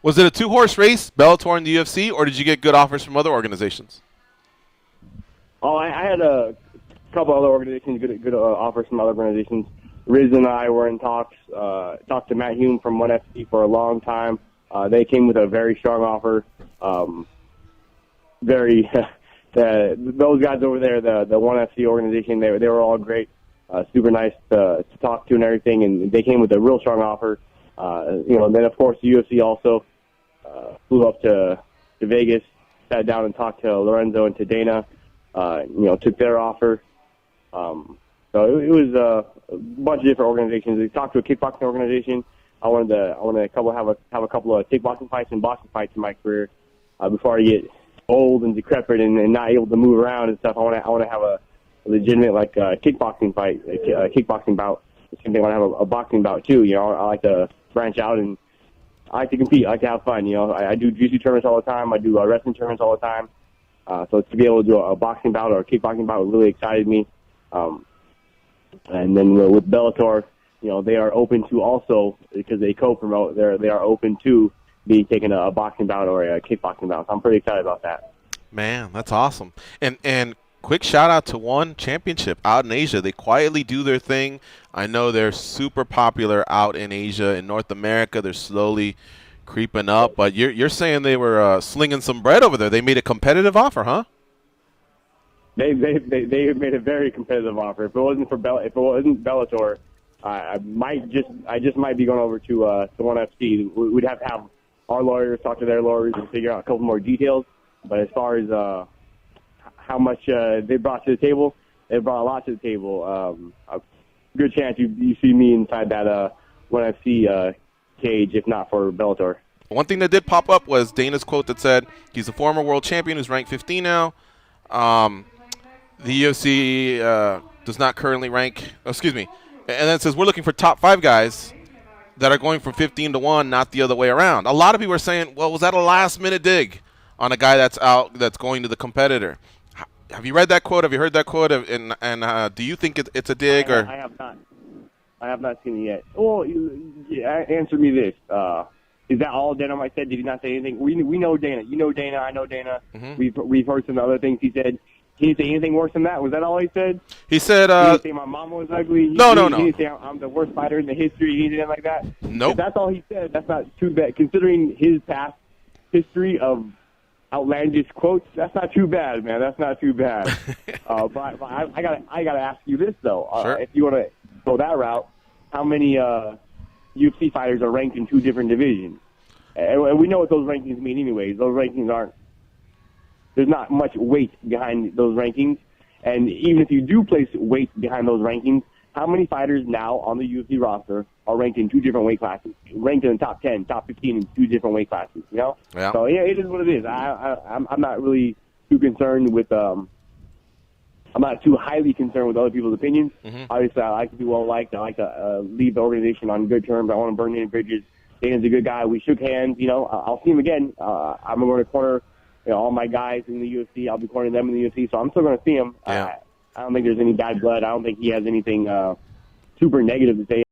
Was it a two-horse race, Bellator and the UFC, or did you get good offers from other organizations? Oh, I had a couple other organizations, good offers from other organizations. Riz and I were in talks. Talked to Matt Hume from 1FC for a long time. They came with a very strong offer. Those guys over there, the 1FC organization, they were all great, super nice to talk to and everything, and they came with a real strong offer. Then of course the UFC also flew up to Vegas, sat down and talked to Lorenzo and to Dana. Took their offer. So it was a bunch of different organizations. We talked to a kickboxing organization. I wanted to have a couple of kickboxing fights and boxing fights in my career before I get old and decrepit and not able to move around and stuff. I want to have a legitimate kickboxing fight, a kickboxing bout. The same thing. I want to have a boxing bout too. I like to branch out and I like to compete. I like to have fun. I do jiu-jitsu tournaments all the time. I do wrestling tournaments all the time. So to be able to do a boxing bout or a kickboxing bout really excited me. And then with Bellator, they are open to also, because they co-promote, they are open to be taking a boxing bout or a kickboxing bout. So I'm pretty excited about that. Man, that's awesome. And quick shout out to One Championship out in Asia. They quietly do their thing. I know they're super popular out in Asia. In North America, they're slowly creeping up, but you're saying they were slinging some bread over there. They made a competitive offer, huh? They made a very competitive offer. If it wasn't Bellator, I just might be going over to 1FC. We'd have to have our lawyers talk to their lawyers and figure out a couple more details. But as far as how much they brought to the table, they brought a lot to the table. A good chance you see me inside that 1FC cage, if not for Bellator. One thing that did pop up was Dana's quote that said he's a former world champion who's ranked 15 now. The UFC does not currently rank, and then it says we're looking for top 5 guys that are going from 15 to 1, not the other way around. A lot of people are saying, well, was that a last-minute dig on a guy that's going to the competitor? Have you read that quote? Have you heard that quote? And do you think it's a dig? I have not. I have not seen it yet. Well, answer me this. Is that all Dana might said? Did he not say anything? We know Dana. You know Dana. I know Dana. Mm-hmm. We've heard some other things he said. He didn't say anything worse than that. Was that all he said? He said. He didn't say my mom was ugly. No. He didn't say I'm the worst fighter in the history. He didn't like that. Nope. If that's all he said, that's not too bad. Considering his past history of outlandish quotes, that's not too bad, man. That's not too bad. But I gotta ask you this though. Sure. If you want to go that route, how many UFC fighters are ranked in 2 different divisions? And we know what those rankings mean anyways. Those rankings aren't – there's not much weight behind those rankings. And even if you do place weight behind those rankings, how many fighters now on the UFC roster are ranked in 2 different weight classes, ranked in the top 10, top 15 in 2 different weight classes, Yeah. So, yeah, it is what it is. I'm not really too concerned with I'm not too highly concerned with other people's opinions. Mm-hmm. Obviously, I like to be well-liked. I like to leave the organization on good terms. I want to burn any bridges. Dana's a good guy. We shook hands. I'll see him again. I'm going to corner all my guys in the UFC. I'll be cornering them in the UFC, so I'm still going to see him. Yeah. I don't think there's any bad blood. I don't think he has anything super negative to say